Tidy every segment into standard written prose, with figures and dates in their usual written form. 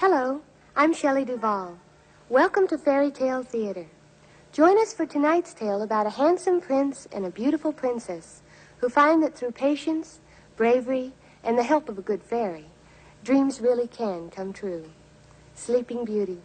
Hello, I'm Shelley Duvall. Welcome to Faerie Tale Theater. Join us for tonight's tale about a handsome prince and a beautiful princess who find that through patience, bravery, and the help of a good fairy, dreams really can come true. Sleeping Beauty.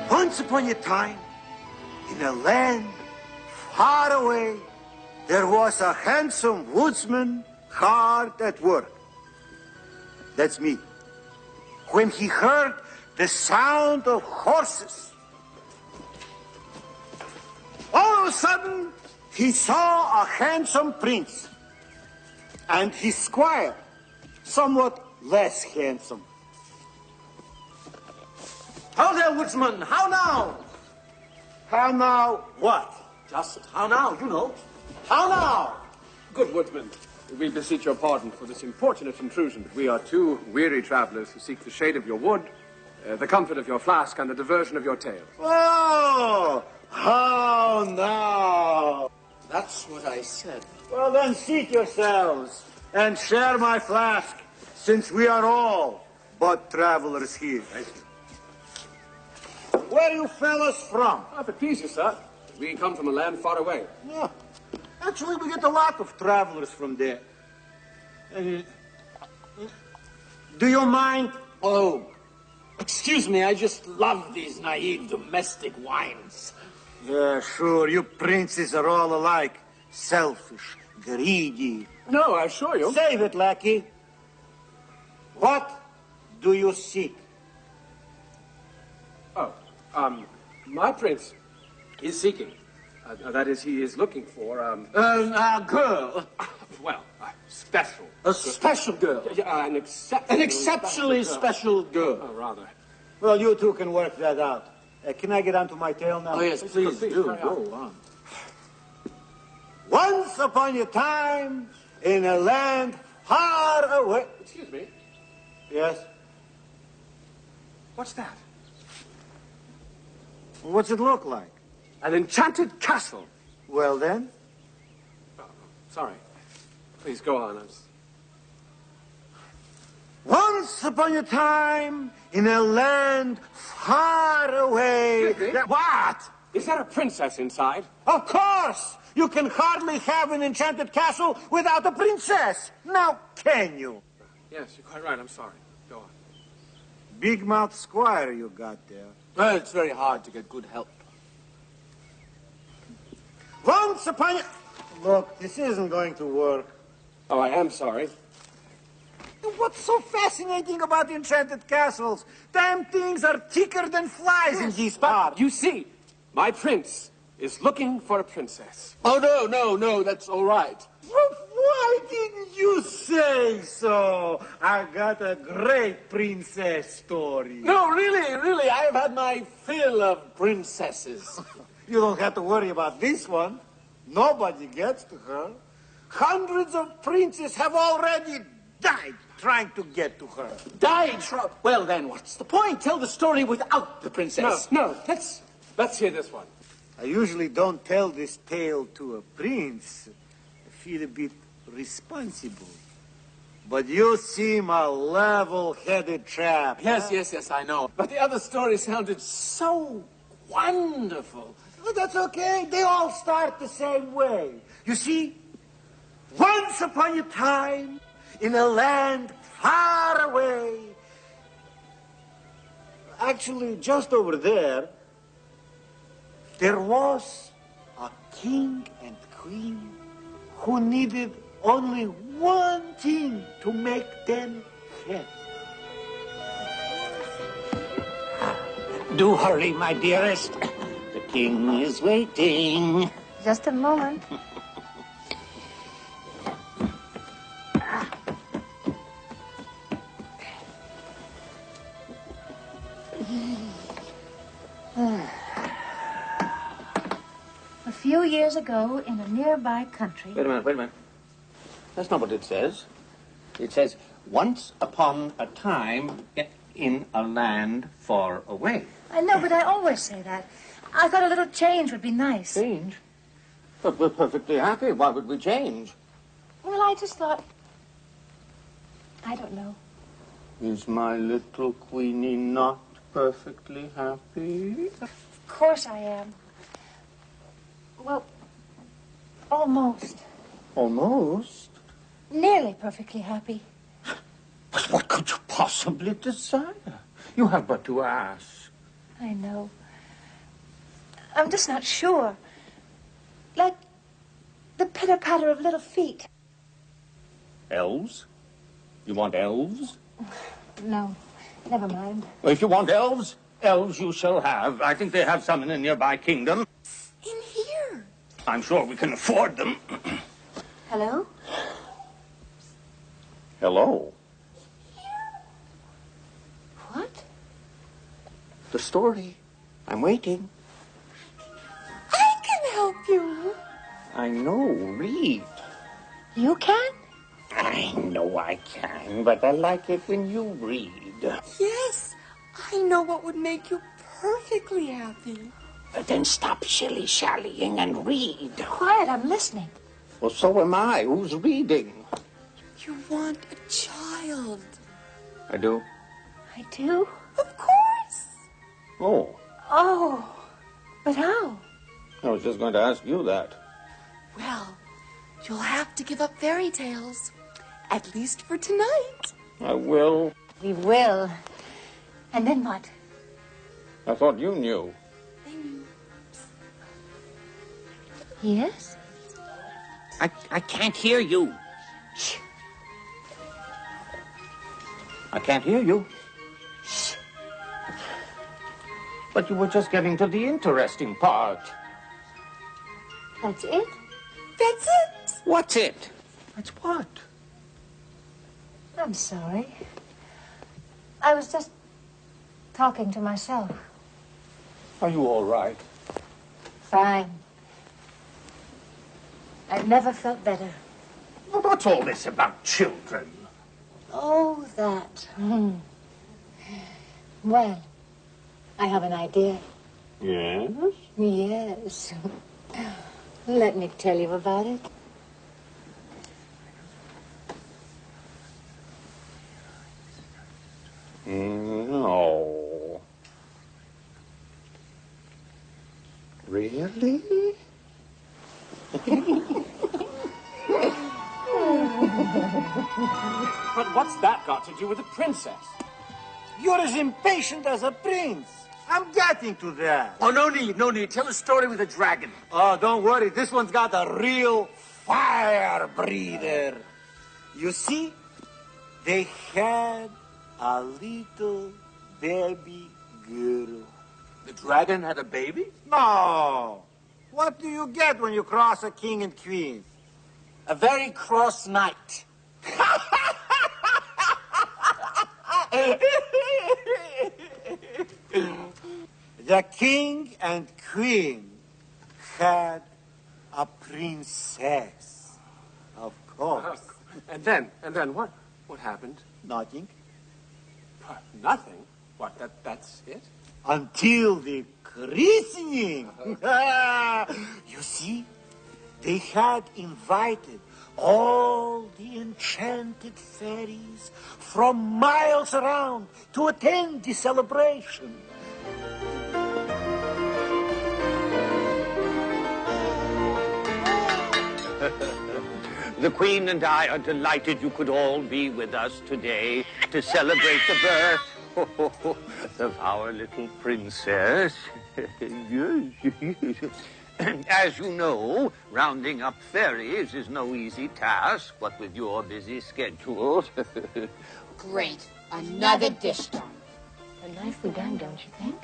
Once upon a time, in a land far away, there was a handsome woodsman hard at work. That's me. When he heard the sound of horses, all of a sudden, he saw a handsome prince and his squire, somewhat less handsome. How there, woodsman? How now? How now what? Just how now, you know. How now? Good woodman, we beseech your pardon for this importunate intrusion. We are two weary travelers who seek the shade of your wood, the comfort of your flask, and the diversion of your tale. Oh, how now? That's what I said. Well, then seat yourselves and share my flask, since we are all but travelers here. Thank you. Where are you fellas from? Oh, if it please you, sir, we come from a land far away. Yeah. Actually, we get a lot of travelers from there. Do you mind? Oh, excuse me, I just love these naive domestic wines. Yeah, sure. You princes are all alike. Selfish, greedy. No, I assure you. Save it, lackey. What do you seek? Oh, my prince is seeking. That is, he is looking for, A girl. well, special. A special girl. An Exceptionally special girl. Oh, rather. Well, you two can work that out. Can I get onto my tale now? Oh, yes, please do. Go on. Once upon a time, in a land far away... Excuse me. Yes? What's that? What's it look like? An enchanted castle. Well, then? Oh, sorry. Please go on. Once upon a time, in a land far away... What? Is there a princess inside? Of course! You can hardly have an enchanted castle without a princess. Now, can you? Yes, you're quite right. I'm sorry. Go on. Big mouth squire you got there. Well, it's very hard to get good help. Once upon a... Look, this isn't going to work. Oh, I am sorry. What's so fascinating about enchanted castles? Damn things are thicker than flies in these parts. You see, my prince is looking for a princess. Oh, no, that's all right. Well, why didn't you say so? I got a great princess story. No, really, I have had my fill of princesses. You don't have to worry about this one. Nobody gets to her. Hundreds of princes have already died trying to get to her. Died? Well, then, what's the point? Tell the story without the princess. No, let's hear this one. I usually don't tell this tale to a prince. I feel a bit responsible. But you seem a level-headed chap. Yes, I know. But the other story sounded so wonderful. Well, that's okay. They all start the same way. You see, once upon a time, in a land far away, actually just over there, there was a king and queen who needed only one thing to make them happy. Do hurry, my dearest. The king is waiting. Just a moment. A few years ago, in a nearby country... Wait a minute. That's not what it says. It says, once upon a time in a land far away. I know, but I always say that. I thought a little change would be nice. Change? But we're perfectly happy. Why would we change? Well, I just thought... I don't know. Is my little Queenie not perfectly happy? Of course I am. Well, almost. Almost? Nearly perfectly happy. But what could you possibly desire? You have but to ask. I know. I'm just not sure. Like the pitter-patter of little feet. Elves? You want elves? No, never mind. Well, if you want elves, elves you shall have. I think they have some in a nearby kingdom. In here. I'm sure we can afford them. Hello? Hello. What? The story. I'm waiting. I can help you. I know. Read. You can? I know I can, but I like it when you read. Yes, I know what would make you perfectly happy. Then stop shilly-shallying and read. Quiet, I'm listening. Well, so am I. Who's reading? You want a child. I do. I do? Of course. Oh, Oh, but how? I was just going to ask you that. Well, you'll have to give up fairy tales. At least for tonight. I will. We will. And then what? I thought you knew. Yes? I can't hear you. Shh. I can't hear you. Shh. But you were just getting to the interesting part. That's it? That's it. What's it? That's what? I'm sorry. I was just talking to myself. Are you all right? Fine. I've never felt better. Well, what's all this about children? Oh, that. Well, I have an idea. Yes? Yes. Let me tell you about it. No. Really? But what's that got to do with the princess? You're as impatient as a prince. I'm getting to that. Oh, no need. Tell a story with a dragon. Oh, don't worry. This one's got a real fire breather. You see, they had a little baby girl. The dragon had a baby? No. What do you get when you cross a king and queen? A very cross knight. The king and queen had a princess. Of course. And then what? What happened? Nothing. Nothing. What, that's it? Until the christening. You see, they had invited all the enchanted fairies from miles around to attend the celebration. The Queen and I are delighted you could all be with us today to celebrate the birth of our little princess. As you know, rounding up fairies is no easy task, what with your busy schedules. Great. Another dish done. And nicely done, don't you think?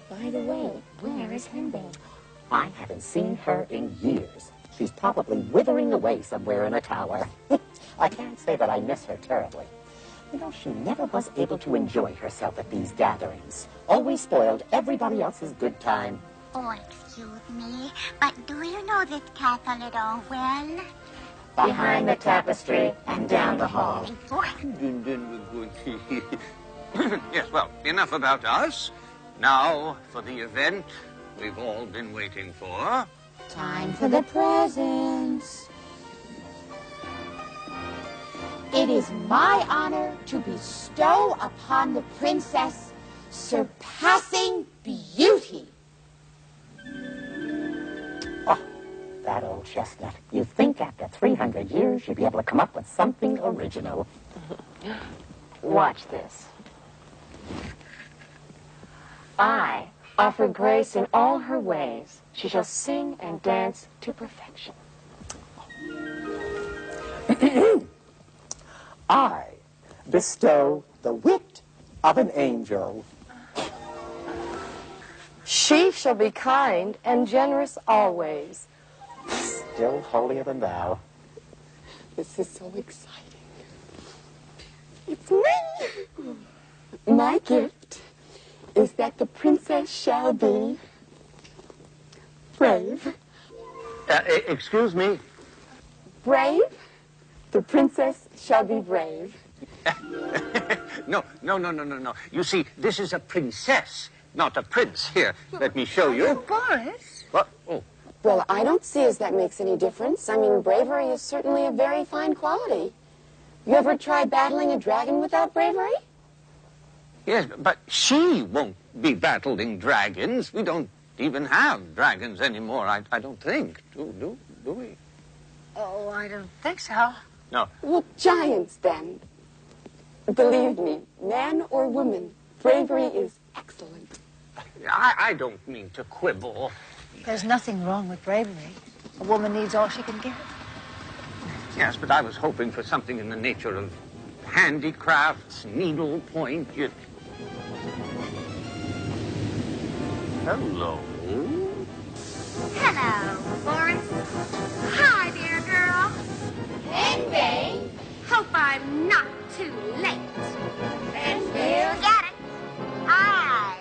By the way, where is Henbei? I haven't seen her in years. She's probably withering away somewhere in a tower. I can't say that I miss her terribly. You know, she never was able to enjoy herself at these gatherings. Always spoiled everybody else's good time. Oh, excuse me, but do you know this castle at all well? Behind the tapestry and down the hall. Yes, well, enough about us. Now for the event we've all been waiting for. Time for the presents. It is my honor to bestow upon the princess surpassing beauty. Oh, that old chestnut. You'd think after 300 years you'd be able to come up with something original. Watch this. I offer grace in all her ways. She shall sing and dance to perfection. I bestow the wit of an angel. She shall be kind and generous always. Still holier than thou. This is so exciting. It's me. My gift is that the princess shall be brave. Excuse me? Brave? The princess shall be brave. No. You see, this is a princess, not a prince. Here, let me show you. Boris? What? Oh. Well, I don't see as that makes any difference. I mean, bravery is certainly a very fine quality. You ever try battling a dragon without bravery? Yes, but she won't be battling dragons. We don't even have dragons anymore, I don't think. Do we? Oh, I don't think so. No. Well, giants, then. Believe me, man or woman, bravery is excellent. I don't mean to quibble. There's nothing wrong with bravery. A woman needs all she can get. Yes, but I was hoping for something in the nature of handicrafts, needlepoint. Hello. Hello, Boris. Hi there, girl. Henbei. Hope I'm not too late. Henbei. You got it. I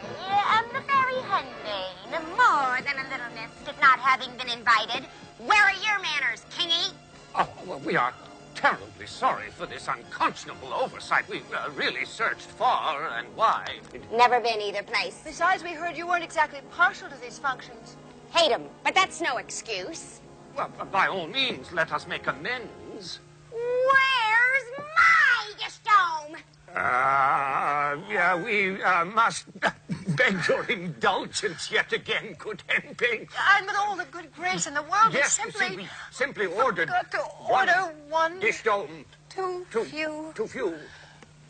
am the fairy Henbei, more than a little miss at not having been invited. Where are your manners, Kingy? Oh, well, we are terribly sorry for this unconscionable oversight. We really searched far and wide. Never been either place. Besides, we heard you weren't exactly partial to these functions. Hate 'em, but that's no excuse. Well, by all means, let us make amends. Where's my gestome? Yeah, we must beg your indulgence yet again, good Henbei. And with all the good grace in the world, Yes, we you see, we simply ordered got to order one dishdome. too few. Too few.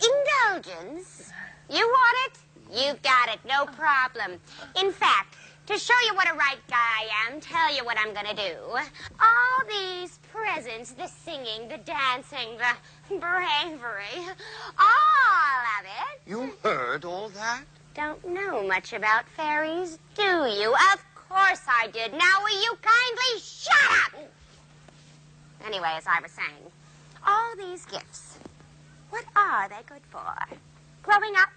Indulgence? You want it? You got it, no problem. In fact, to show you what a right guy I am, tell you what I'm gonna do. All these presents, the singing, the dancing, the bravery, all of it. You heard all that? Don't know much about fairies, do you? Of course I did. Now will you kindly shut up? Anyway, as I was saying, all these gifts, what are they good for? Growing up,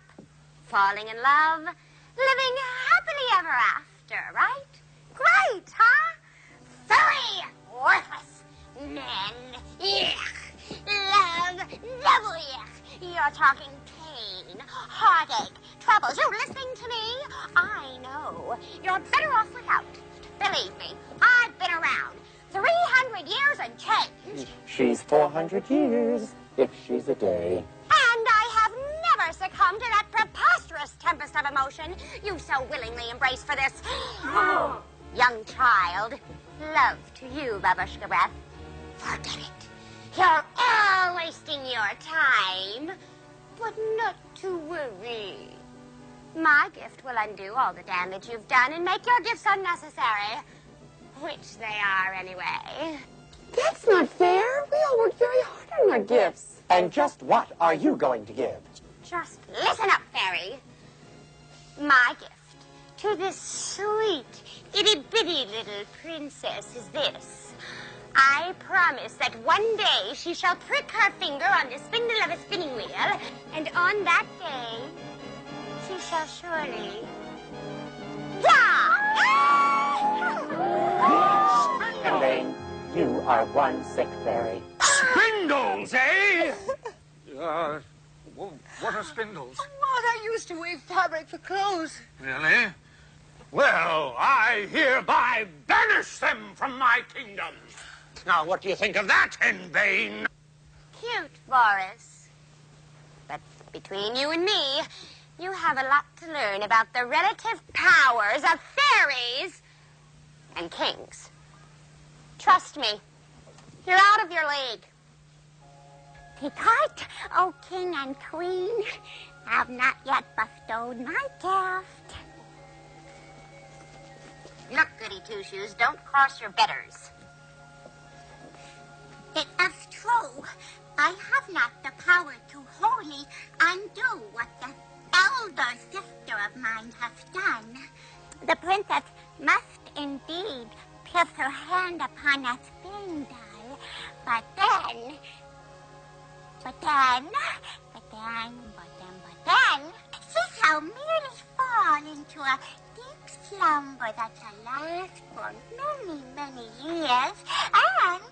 falling in love, living happily ever after, right? Great, huh? Furry, worthless, men, yuck, love, double yuck. You're talking pain, heartache, troubles. You listening to me? I know. You're better off without. Believe me, I've been around. 300 400 years, if she's a day. And I have never succumbed to that preposterous tempest of emotion you so willingly embrace for this young child. Love to you, Babushka Breath. Forget it. You're all wasting your time. But not to worry. My gift will undo all the damage you've done and make your gifts unnecessary. Which they are, anyway. That's not fair. We all worked very hard on our gifts. And just what are you going to give? Just listen up, Fairy. My gift to this sweet, itty-bitty little princess is this. I promise that one day she shall prick her finger on the spindle of a spinning wheel, and on that day, she shall surely... And then you are one sick fairy. Spindles, eh? What are spindles? Mother, I used to weave fabric for clothes. Really? Well, I hereby banish them from my kingdom. Now, what do you think of that, Henbane? Cute, Boris. But between you and me, you have a lot to learn about the relative powers of fairies and kings. Trust me, you're out of your league. Because, O king and queen, have not yet bestowed my gift. Look, Goody Two-Shoes, don't cross your betters. It is true. I have not the power to wholly undo what the elder sister of mine has done. The princess must indeed place her hand upon a spinning dial, but then, she shall merely fall into a deep slumber that shall last for many, many years, and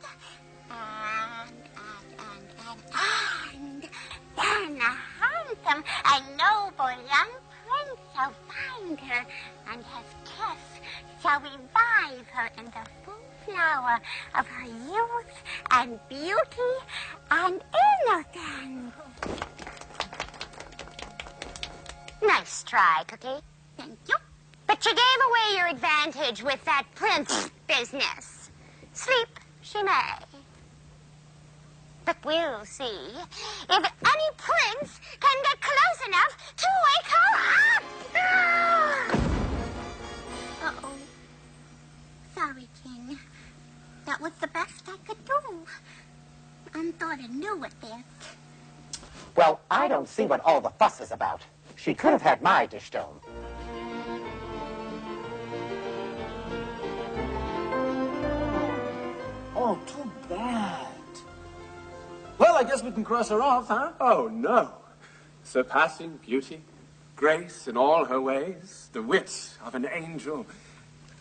then a handsome and noble young prince shall find her, and his kiss shall revive her in the full flower of her youth and beauty and innocence. Nice try, Cookie. Thank you. But you gave away your advantage with that prince business. Sleep she may. But we'll see if any prince can get close enough to wake her up. Uh-oh. Sorry, King. That was the best I could do. I'm sort of new at this. Well, I don't see what all the fuss is about. She could have had my dish dome. Oh, too bad. Well, I guess we can cross her off, huh? Oh, no. Surpassing beauty, grace in all her ways, the wit of an angel.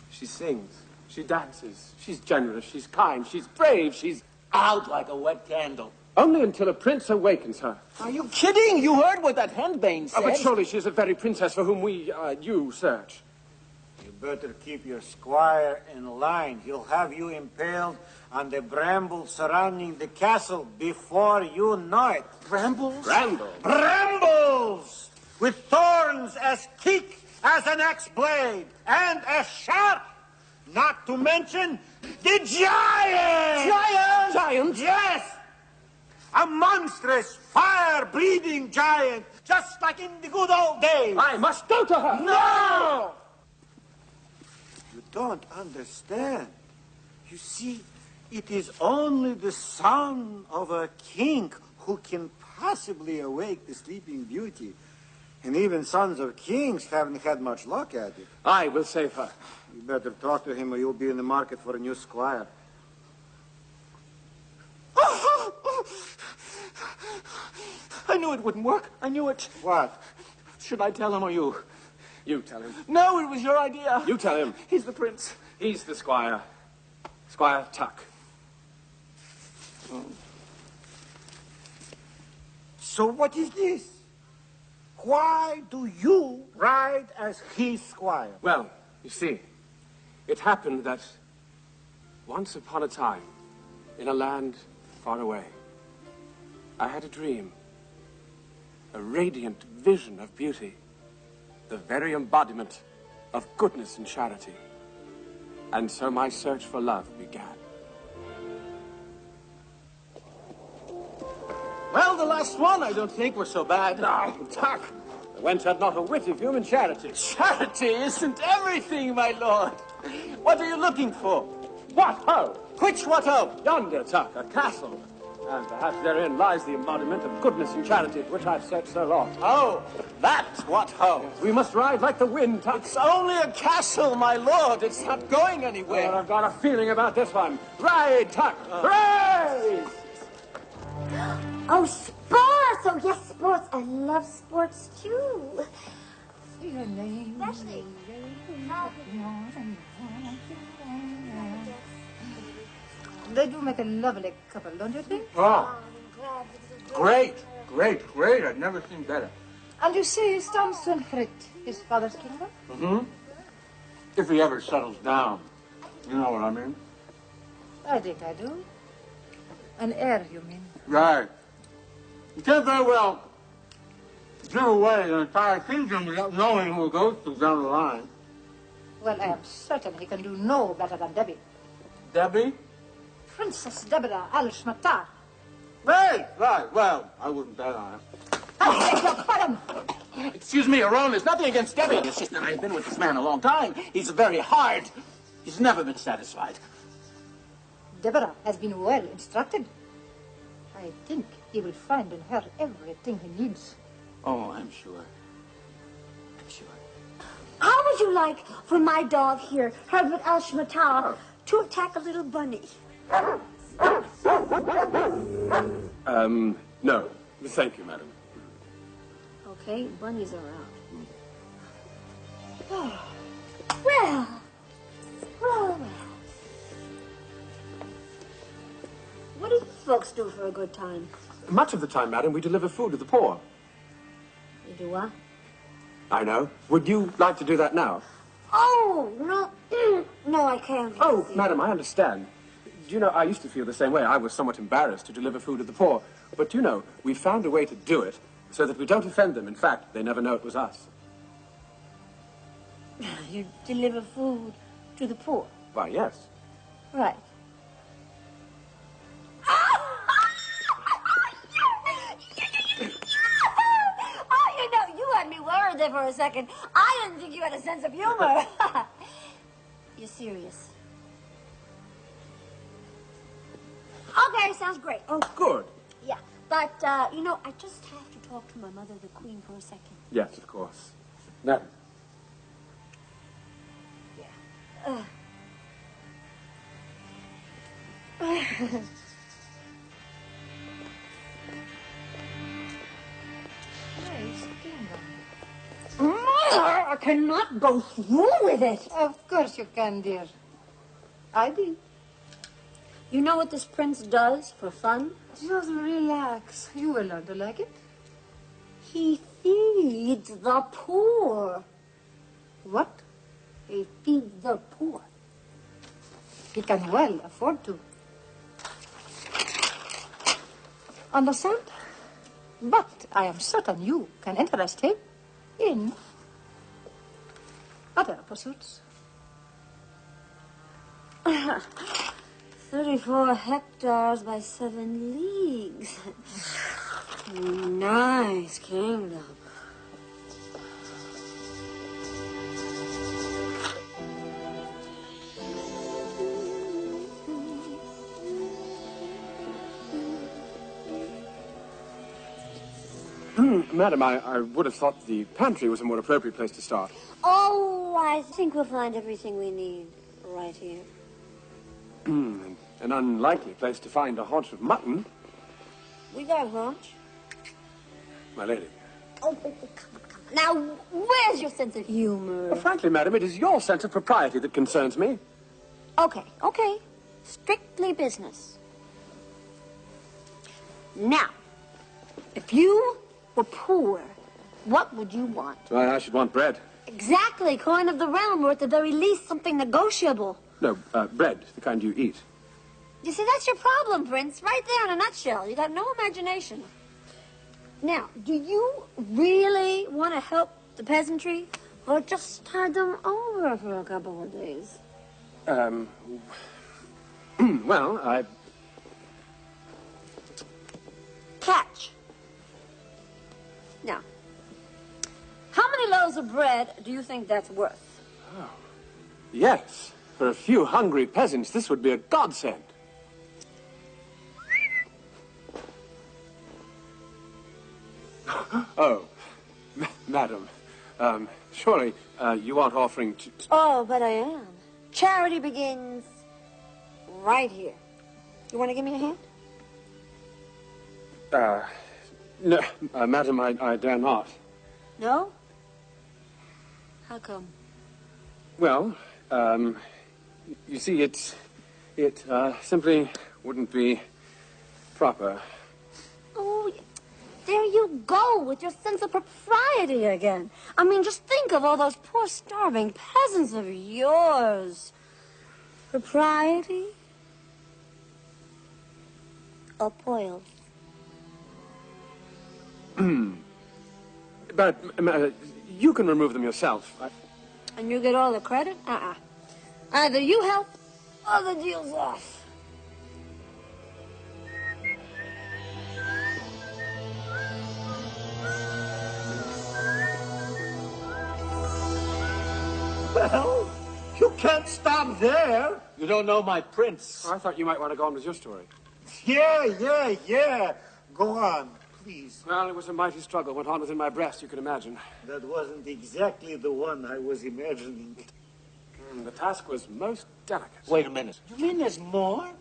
She sings, she dances, she's generous, she's kind, she's brave, she's... Out like a wet candle. Only until a prince awakens her. Are you kidding? You heard what that henbane said. Oh, but surely she's the very princess for whom you search. You better keep your squire in line. He'll have you impaled on the brambles surrounding the castle before you know it. Brambles? Brambles? Brambles! With thorns as thick as an axe blade and as sharp, not to mention the giant! Giant? Giant? Yes! A monstrous, fire-breathing giant, just like in the good old days. I must go to her. No! You don't understand. You see, it is only the son of a king who can possibly awake the sleeping beauty. And even sons of kings haven't had much luck at it. I will save her. You better talk to him or you'll be in the market for a new squire. I knew it wouldn't work. I knew it. What? Should I tell him or you? You tell him. No, it was your idea. You tell him. He's the prince. He's the squire. Squire Tuck. Oh. So what is this? Why do you ride as his squire? Well, you see, it happened that once upon a time, in a land far away, I had a dream, a radiant vision of beauty, the very embodiment of goodness and charity. And so my search for love began. Well, the last one I don't think was so bad. Ah, Tuck! The wench had not a whit of human charity. Charity isn't everything, my lord. What are you looking for? What ho! Which what ho? Yonder, Tuck, a castle. And perhaps therein lies the embodiment of goodness and charity for which I've searched so long. Oh, that's what ho. We must ride like the wind, Tuck. It's only a castle, my lord. It's not going anywhere. Oh, I've got a feeling about this one. Ride, Tuck! Hooray! Oh, sports! Oh, yes, sports. I love sports, too. Especially. They do make a lovely couple, don't you think? Oh, great, great, great. I've never seen better. And you say his son Frit, his father's kingdom? Mm-hmm. If he ever settles down. You know what I mean? I think I do. An heir, you mean? Right. You can't very well give away an entire kingdom without knowing who it goes to down the line. Well, I am certain he can do no better than Debbie. Debbie? Princess Deborah Al-Shmatar. Right. Well, I wouldn't bet on it. I beg your pardon. Excuse me, Aron, there's nothing against Debbie. It's just that I've been with this man a long time. He's very hard. He's never been satisfied. Deborah has been well instructed. I think he will find in her everything he needs. Oh, I'm sure. I'm sure. How would you like for my dog here, Herbert Al-Shmatar, to attack a little bunny? No. Thank you, madam. Okay, bunnies are out. Well. What do you folks do for a good time? Much of the time, madam, we deliver food to the poor. You do what? I know. Would you like to do that now? Oh, no. No, I can't. Oh, madam, I understand. Do you know, I used to feel the same way. I was somewhat embarrassed to deliver food to the poor. But, you know, we found a way to do it so that we don't offend them. In fact, they never know it was us. You deliver food to the poor? Why, yes. Right. Oh, you know, you had me worried there for a second. I didn't think you had a sense of humor. You're serious? Okay, sounds great. Oh, good. Yeah, but, you know, I just have to talk to my mother, the Queen, for a second. Yes, of course. Madam. Yeah. Mother, I cannot go through with it. Of course you can, dear. I do. You know what this prince does for fun? Just relax. You will learn to like it. He feeds the poor. What? He feeds the poor. He can well afford to. Understand? But I am certain you can interest him in other pursuits. 34 hectares by 7 leagues. Nice kingdom. Madam, I would have thought the pantry was a more appropriate place to start. Oh, I think we'll find everything we need right here. An unlikely place to find a haunch of mutton, We got lunch. my lady. Oh, come on. Now, where's your sense of humor? Well, frankly, madam, it is your sense of propriety that concerns me. Okay. Strictly business. Now, if you were poor, what would you want? Well, I should want bread. Exactly. Coin of the realm, or at the very least, something negotiable. No, bread, the kind you eat. You see, that's your problem, Prince. Right there in a nutshell. You got no imagination. Now, do you really want to help the peasantry, or just tide them over for a couple of days? Well, I... Catch. Now, how many loaves of bread do you think that's worth? Oh, yes. For a few hungry peasants, this would be a godsend. Oh, madam, surely you aren't offering to... Oh, but I am. Charity begins right here. You want to give me a hand? No, madam, I dare not. No? How come? Well, you see, it simply wouldn't be proper. Oh, there you go with your sense of propriety again. I mean, just think of all those poor starving peasants of yours. Propriety? Or poils? But you can remove them yourself. And you get all the credit? Either you help or the deal's off. Well, you can't stop there. You don't know my prince. I thought you might want to go on with your story. Yeah. Go on, please. Well, it was a mighty struggle. Went on within my breast, you can imagine. That wasn't exactly the one I was imagining. The task was most delicate. Wait a minute. You mean there's more?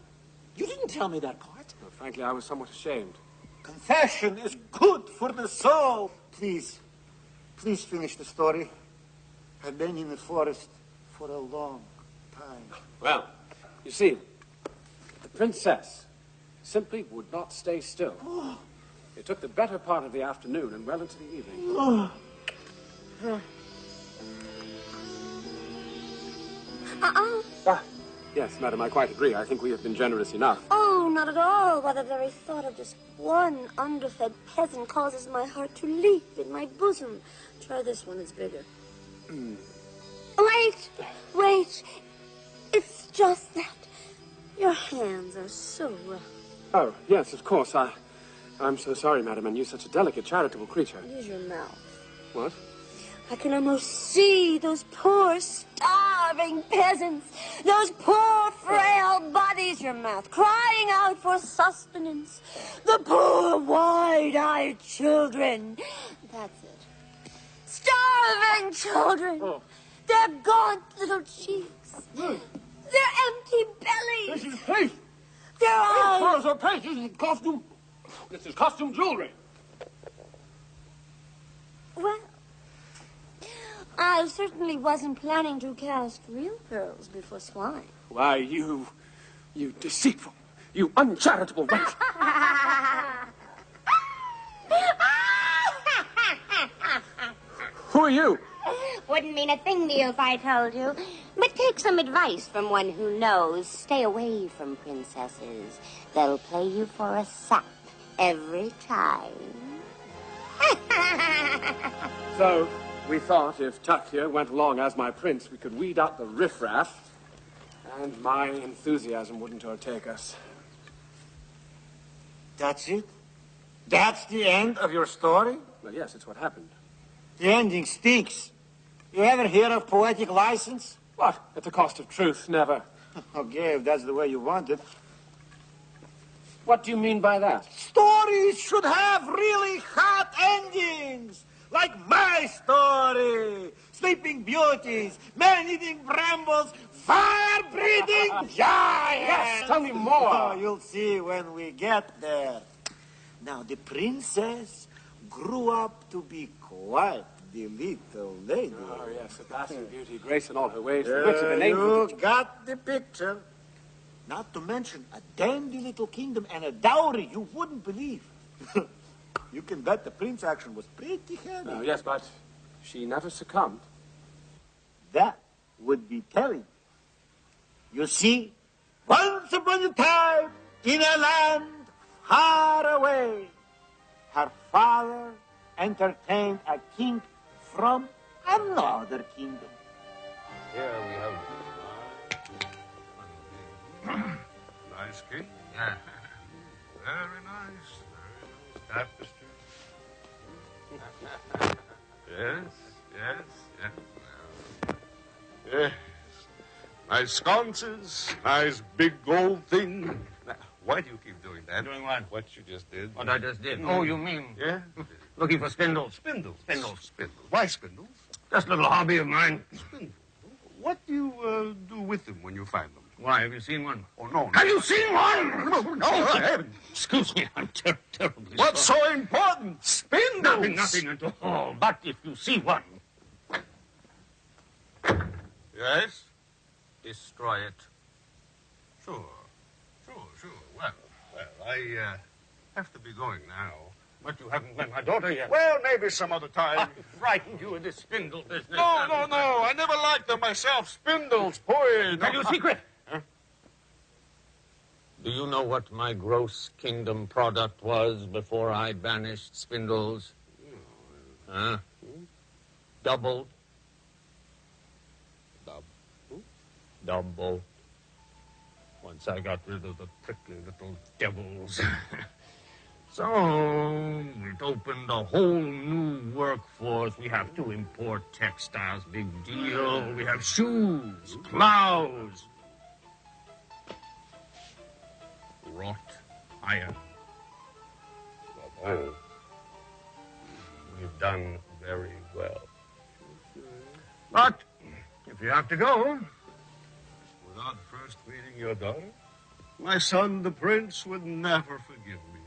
You didn't tell me that part. Well, frankly, I was somewhat ashamed. Confession is good for the soul. Please finish the story. I've been in the forest for a long time. Well, you see, the princess simply would not stay still. It took the better part of the afternoon and well into the evening. Yes, madam, I quite agree. I think we have been generous enough. Oh, not at all. Why, the very thought of just one underfed peasant causes my heart to leap in my bosom. Try this one, it's bigger. Wait. It's just that your hands are so rough. Oh, yes, of course. I'm so sorry, madam, and you such a delicate, charitable creature. Use your mouth. What? I can almost see those poor, starving peasants, those poor, frail bodies, your mouth, crying out for sustenance. The poor, wide-eyed children. That's it. Starving children. Oh. Their gaunt little cheeks. Their empty bellies. This is paste. Their eyes. This is paste. This is costume. This is costume jewelry. Well, I certainly wasn't planning to cast real pearls before swine. Why, you deceitful, you uncharitable wench. Who are you? Wouldn't mean a thing to you if I told you. But take some advice from one who knows. Stay away from princesses. They'll play you for a sap every time. So, we thought if Tuck here went along as my prince, we could weed out the riffraff, and my enthusiasm wouldn't overtake us. That's it? That's the end of your story? Well, yes, it's what happened. The ending stinks. You ever hear of poetic license? What? At the cost of truth? Never. Okay, if that's the way you want it. What do you mean by that? Stories should have really hot endings. Like my story. Sleeping beauties, man-eating brambles, fire-breathing giants. Yes, tell me more. Oh, you'll see when we get there. Now, the princess grew up to be quite the little lady. Oh, yes, a passing beauty, grace in all her ways. The wits of the name. You got the picture. Not to mention a dandy little kingdom and a dowry you wouldn't believe. You can bet the prince action was pretty heavy. Oh, yes, but she never succumbed. That would be telling. You see, once upon a time, in a land far away, her father entertained a king from another kingdom. Here we have nice king. Yeah. Very nice. Tapestry. Yes. Yes. Nice sconces. Nice big gold thing. Now, why do you keep doing that? Doing what? What you just did. What I just did? Oh, you mean? Yeah? Looking for spindles. Spindles. Spindles. Why spindles? Just a little hobby of mine. Spindles. What do you do with them when you find them? Why, have you seen one? Oh, no. Have you seen one? No, I haven't. Excuse me, I'm terribly What's sorry. so important? Spindles. Nothing at all. But if you see one... Yes? Destroy it. Sure. Well, I have to be going now. But you haven't met my daughter yet. Well, maybe some other time. I frightened you with this spindle business. No. I never liked them myself. Spindles, boy. Tell you a secret. Huh? Do you know what my gross kingdom product was before I banished spindles? Huh? Doubled. Double. Once I got rid of the prickly little devils. So, it opened a whole new workforce. We have to import textiles, big deal. We have shoes, plows. Wrought iron. Oh. We've done very well. But, if you have to go... Without first meeting your daughter, my son, the prince, would never forgive me.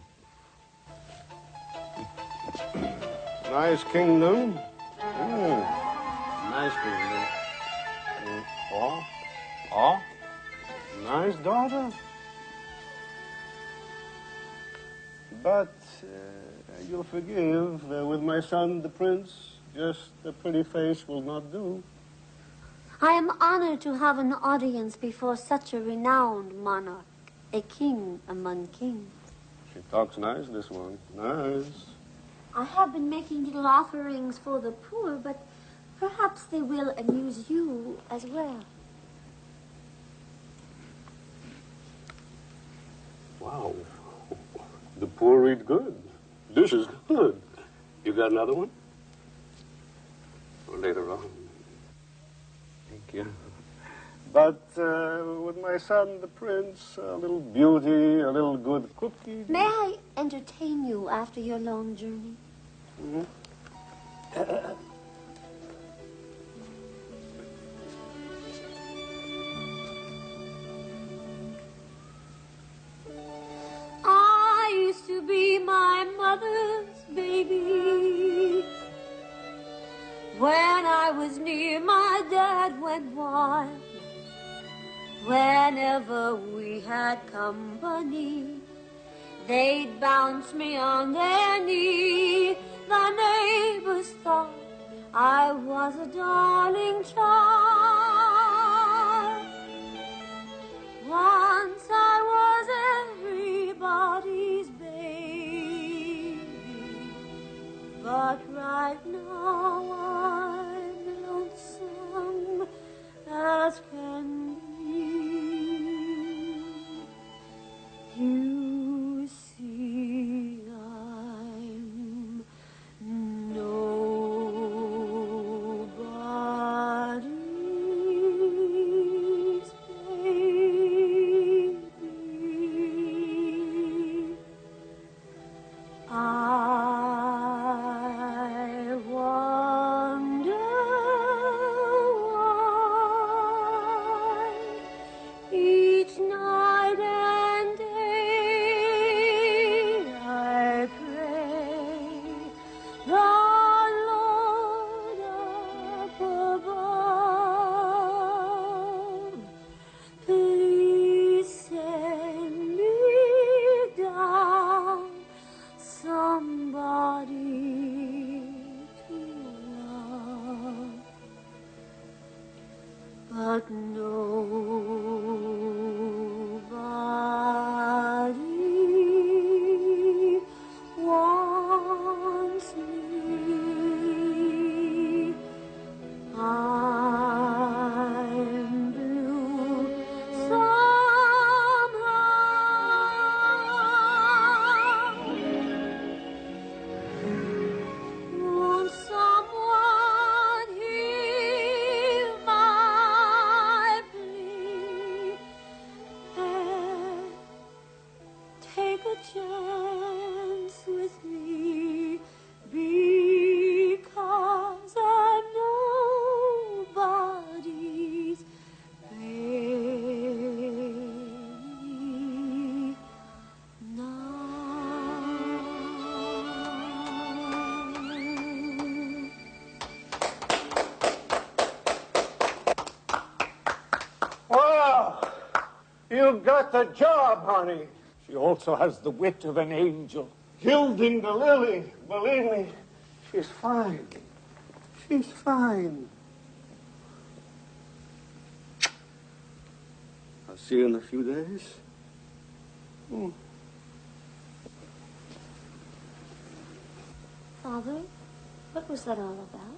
Nice kingdom. Nice kingdom. Oh, nice daughter. But you'll forgive, with my son, the prince, just a pretty face will not do. I am honored to have an audience before such a renowned monarch, a king among kings. She talks nice, this one. Nice. I have been making little offerings for the poor, but perhaps they will amuse you as well. Wow. The poor eat good. This is good. You got another one? Or later on. Thank you. But with my son, the prince, a little beauty, a little good cookie. May I entertain you after your long journey? Mm-hmm. I used to be my mother's baby. When I was near, my dad went wild. Whenever we had company, they'd bounce me on their knee. The neighbors thought I was a darling child. Once I was everybody's baby, but right now I'm lonesome as can be. You see, I'm nobody's baby. I was chance with me because I'm nobody's baby now. Wow! You got the job, honey. She also has the wit of an angel. Gilding the lily. Believe me, she's fine. She's fine. I'll see you in a few days. Father, what was that all about?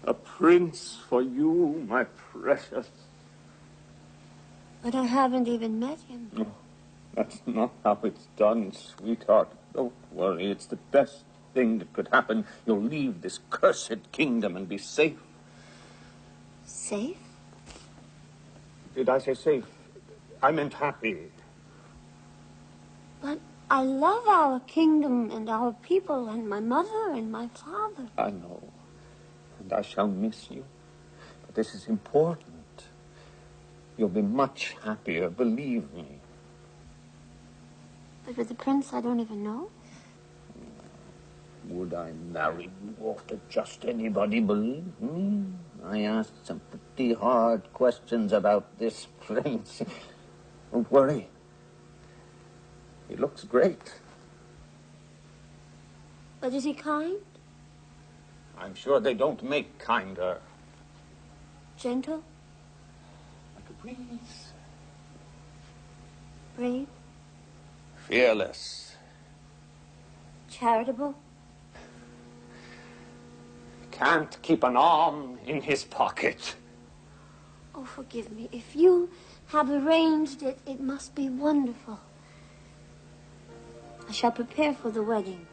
A prince for you, my precious. But I haven't even met him. No, that's not how it's done, sweetheart. Don't worry, it's the best thing that could happen. You'll leave this cursed kingdom and be safe. Safe? Did I say safe? I meant happy. But I love our kingdom and our people and my mother and my father. I know. And I shall miss you. But this is important. You'll be much happier, believe me. But with the prince I don't even know? Would I marry you off to just anybody, believe me? I asked some pretty hard questions about this prince. Don't worry. He looks great. But is he kind? I'm sure they don't make kinder. Gentle? Like a breeze. Brave? Fearless. Charitable? Can't keep an arm in his pocket. Oh, forgive me. If you have arranged it, it must be wonderful. I shall prepare for the wedding.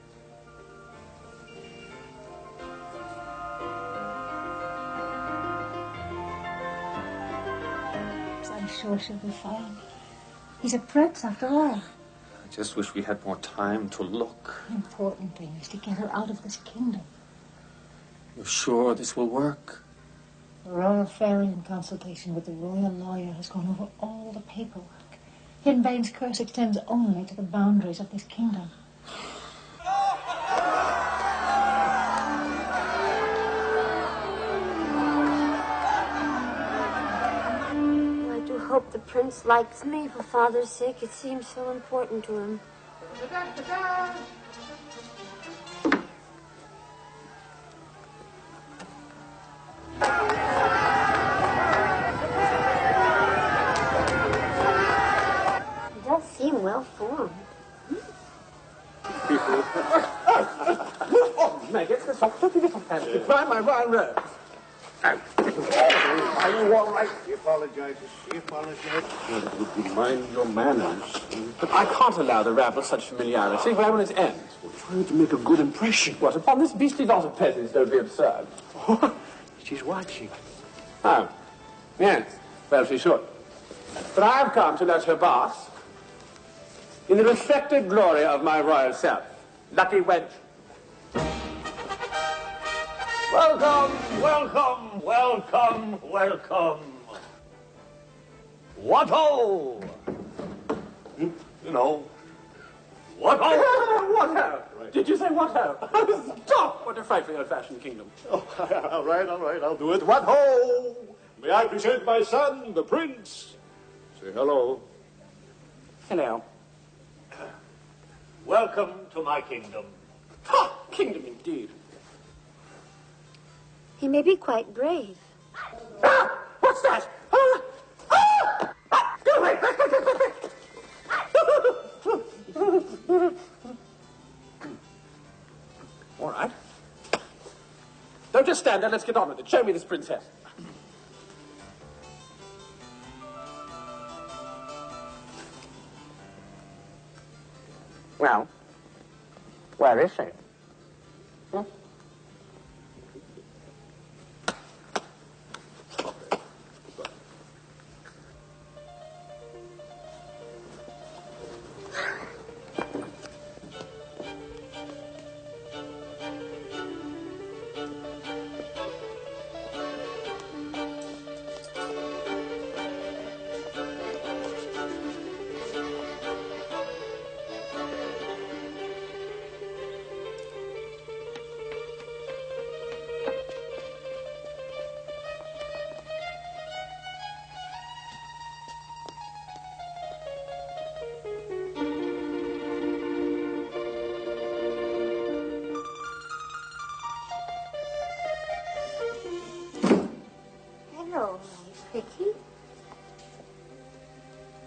I'm sure she'll be fine. He's a prince, after all. I just wish we had more time to look. The important thing is to get her out of this kingdom. You're sure this will work? The royal fairy, in consultation with the royal lawyer, has gone over all the paperwork. Hiddenbane's curse extends only to the boundaries of this kingdom. I do hope the prince likes me for father's sake. It seems so important to him. He does seem well formed. Oh, Maggot, stop taking this off. You cry my royal robes. Are you all right? She apologizes. She apologizes. Would you mind your manners? But I can't allow the rabble such familiarity. Where will it end? We're trying to make a good impression. What, upon this beastly lot of peasants? Don't be absurd. She's watching. Oh, yes. Well, she should. But I have come to let her bask in the reflected glory of my royal self. Lucky wench. Welcome, welcome, welcome, welcome. What-ho! You know, what-ho! What-ho? Right. Did you say what-ho? Stop! What a frightfully old-fashioned kingdom. Oh, all right, I'll do it. What-ho! May I present my son, the prince? Say hello. Hello. Welcome to my kingdom. Ha! Kingdom indeed. He may be quite brave. Ah! What's that? Ah! Ah! Ah! Go away! Back, back, back, back, back. All right. Don't just stand there. Let's get on with it. Show me this princess. Well, where is she? Hmm?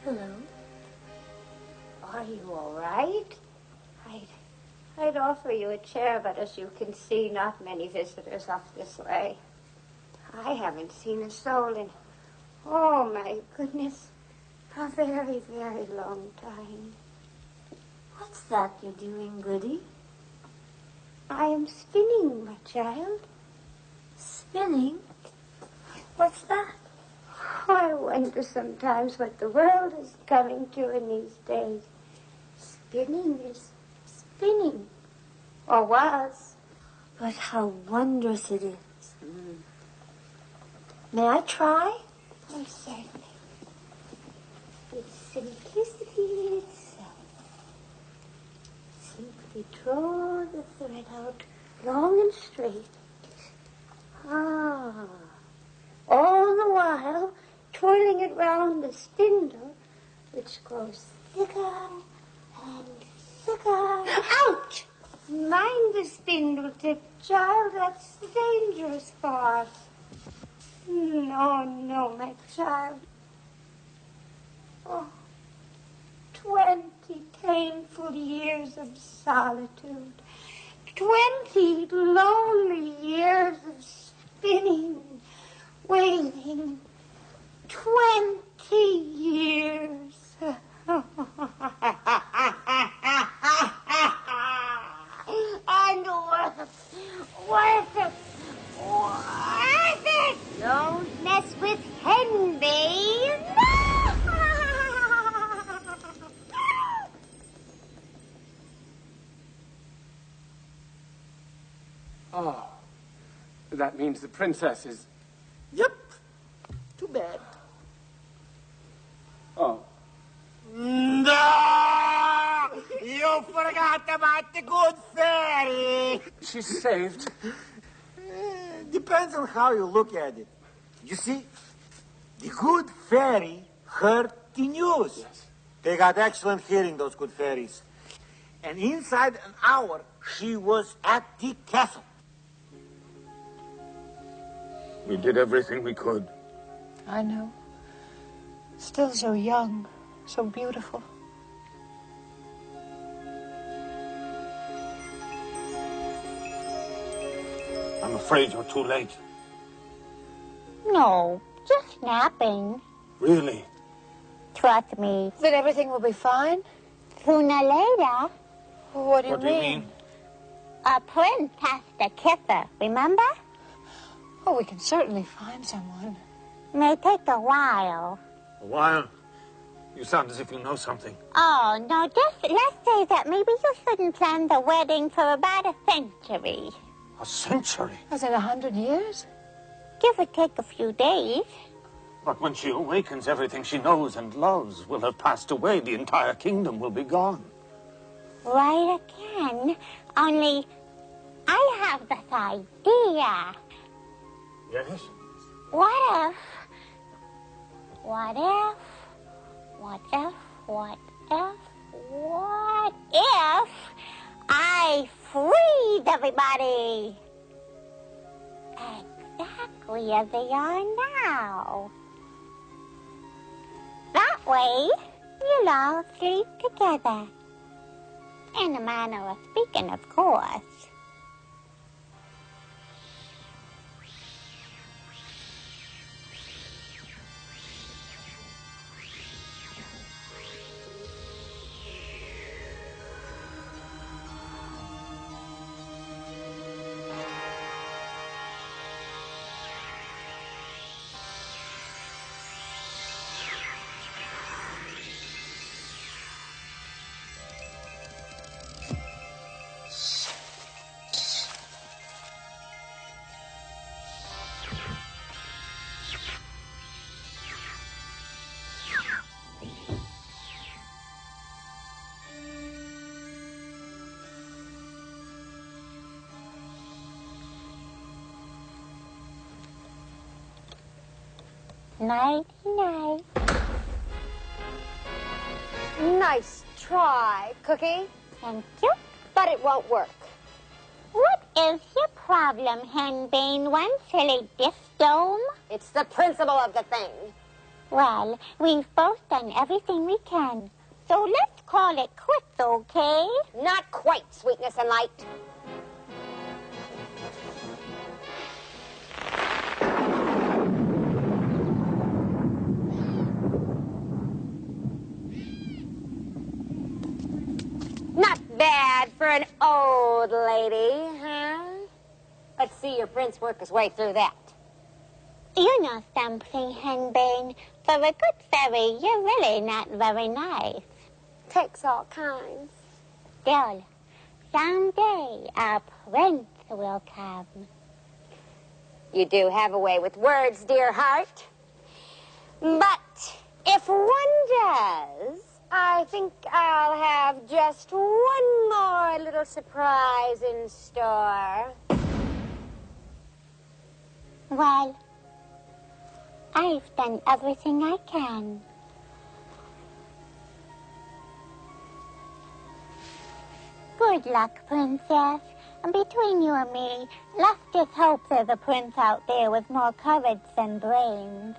Hello. Are you all right? I'd offer you a chair, but as you can see, not many visitors up this way. I haven't seen a soul in, oh my goodness, a very, very long time. What's that you're doing, Goody? I am spinning, my child. Spinning? What's that? Oh, I wonder sometimes what the world is coming to in these days. Spinning is spinning. Or was. But how wondrous it is. May I try? Oh, certainly. With simplicity itself. Simply draw the thread out long and straight. Ah. All the while, twirling it round the spindle, which grows thicker and thicker. Ouch! Mind the spindle tip, child. That's the dangerous part. No, no, my child. Oh, 20 painful years of solitude. 20 lonely years of spinning, waiting. 20 years. And worth it. Don't mess with Henbane. Oh, that means the princess is... Yep. Too bad. Oh. No! You forgot about the good fairy. She's saved. Depends on how you look at it. You see, the good fairy heard the news. Yes. They got excellent hearing, those good fairies. And inside an hour, she was at the castle. We did everything we could. I know. Still so young, so beautiful. I'm afraid you're too late. No, just napping. Really? Trust me. Then everything will be fine? Sooner or later, What do you mean? a prince has to kiss her, remember? Oh, we can certainly find someone. May take a while. A while? You sound as if you know something. Oh, no, just let's say that maybe you shouldn't plan the wedding for about a century. A century? Was it 100 years? Give or take a few days. But when she awakens, everything she knows and loves will have passed away. The entire kingdom will be gone. Right again. Only I have this idea. Yes? What if I freed everybody? Exactly as they are now. That way, you'll all sleep together. In a manner of speaking, of course. Nighty-night. Nice try, Cookie. Thank you. But it won't work. What is your problem, Henbane? One silly disk dome? It's the principle of the thing. Well, we've both done everything we can. So let's call it quits, okay? Not quite, sweetness and light. Not bad for an old lady, huh? Let's see your prince work his way through that. You know something, Henbane. For a good fairy, you're really not very nice. Takes all kinds. Still, someday a prince will come. You do have a way with words, dear heart. But if one does, I think I'll have just one more little surprise in store. Well, I've done everything I can. Good luck, Princess. And between you and me, let's just hope there's a prince out there with more courage than brains.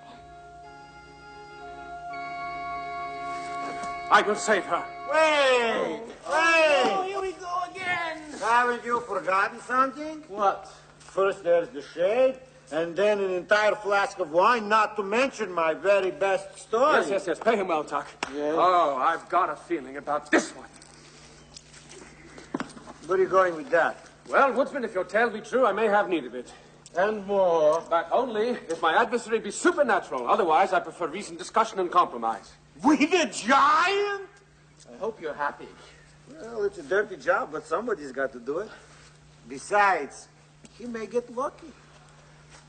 I will save her. Wait! Oh, here we go again. Haven't you forgotten something? What? First there's the shade, and then an entire flask of wine, not to mention my very best story. Yes. Pay him well, Tuck. Yes. Oh, I've got a feeling about this one. Where are you going with that? Well, Woodsman, if your tale be true, I may have need of it. And more. But only if my adversary be supernatural. Otherwise, I prefer reasoned discussion and compromise. With a giant? I hope you're happy. Well, it's a dirty job, but somebody's got to do it. Besides, he may get lucky.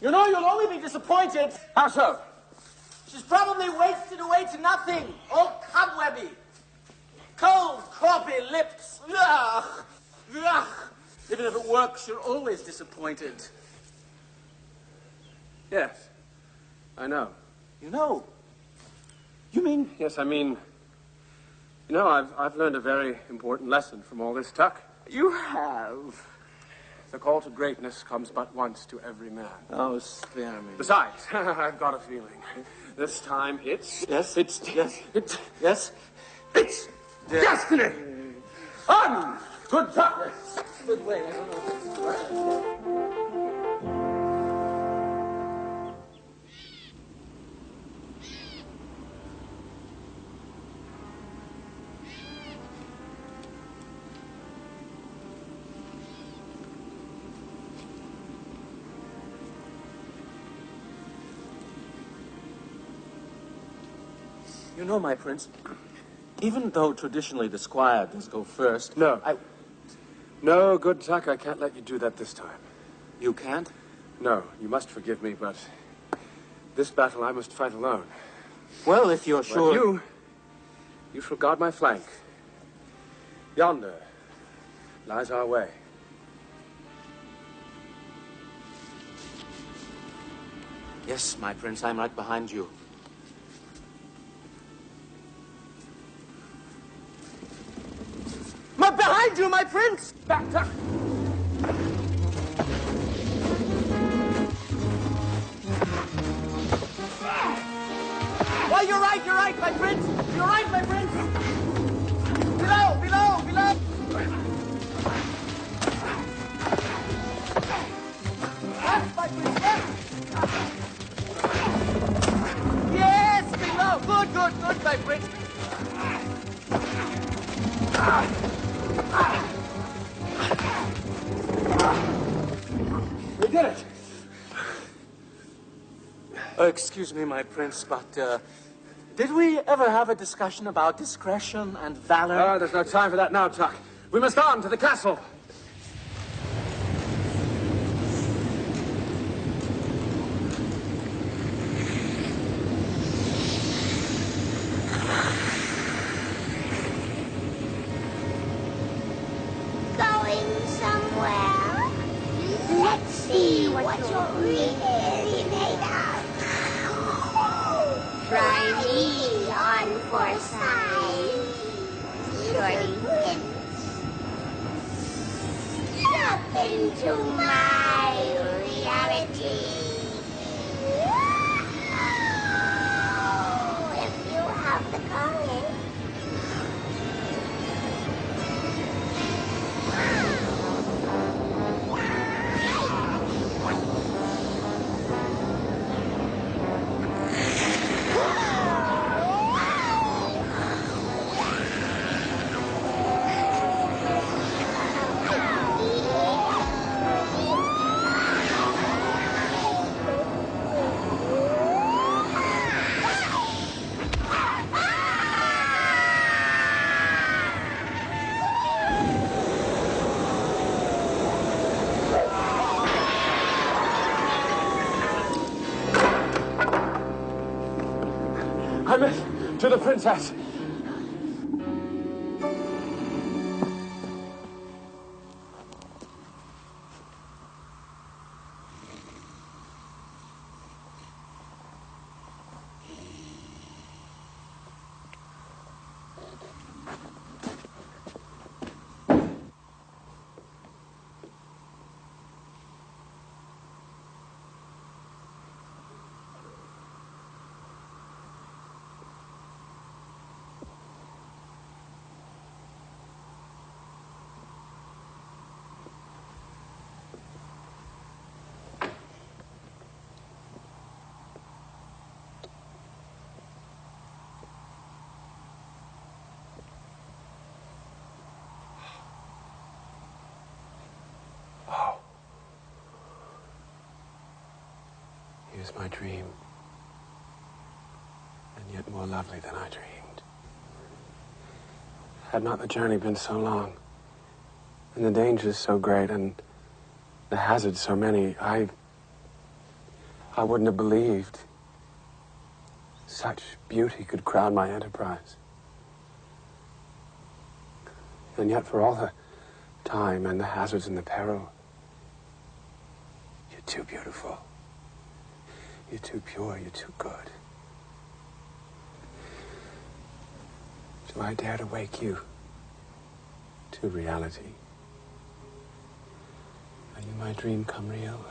You know, you'll only be disappointed. How so? She's probably wasted away to nothing. All cobwebby. Cold, croppy lips. Ugh. Ugh. Even if it works, you're always disappointed. Yes, I know. You know? You mean? Yes, I mean, you know, I've learned a very important lesson from all this, Tuck. You have. The call to greatness comes but once to every man. Oh, spare me. Besides, I've got a feeling. This time it's... Yes? It's... Yes? It's... Yes? It's... Destiny! On! Good Tuck! Good way, I don't know. You know, my prince, even though traditionally the squire does go first... No. No, good Tuck, I can't let you do that this time. You can't? No, you must forgive me, but this battle I must fight alone. Well, if you're sure... You shall guard my flank. Yonder lies our way. Yes, my prince, I'm right behind you. I'm behind you, my prince! Back, Tuck! Well, you're right, my prince! You're right, my prince! Below! Left, my prince, left! Yes, below! Good, my prince! We did it! Excuse me, my prince, but, did we ever have a discussion about discretion and valor? There's no time for that now, Tuck. We must on to the castle. Going somewhere? Let's see what you're really made of. Try me on for size. Shorty wins. Step into my reality. princess. Here's my dream, and yet more lovely than I dreamed. Had not the journey been so long, and the dangers so great, and the hazards so many, I wouldn't have believed such beauty could crown my enterprise. And yet for all the time and the hazards and the peril, you're too beautiful. You're too pure, you're too good. Do I dare to wake you to reality? Are you my dream come real?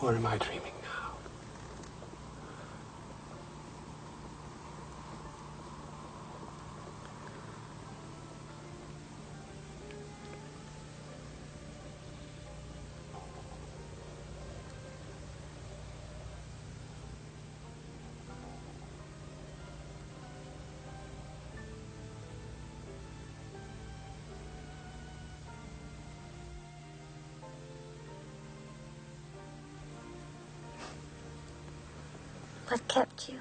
Or am I dreaming now? What kept you?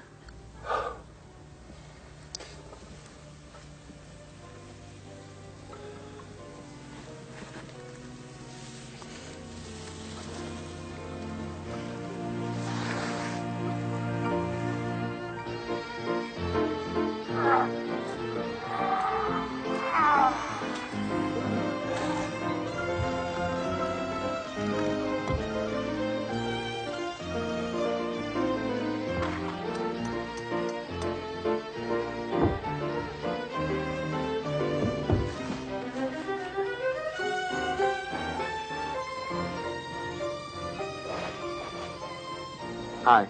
Hi.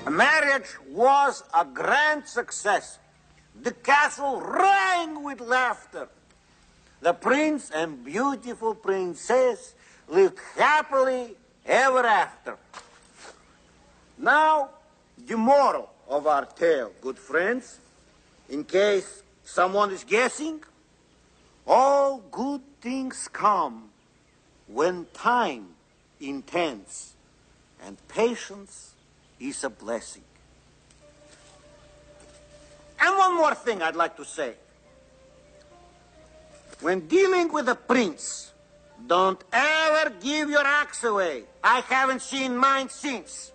The marriage was a grand success. The castle rang with laughter. The prince and beautiful princess lived happily ever after. Now, the moral of our tale, good friends, in case someone is guessing, all good things come when time intends, and patience is a blessing. And one more thing I'd like to say. When dealing with a prince, don't ever give your axe away. I haven't seen mine since.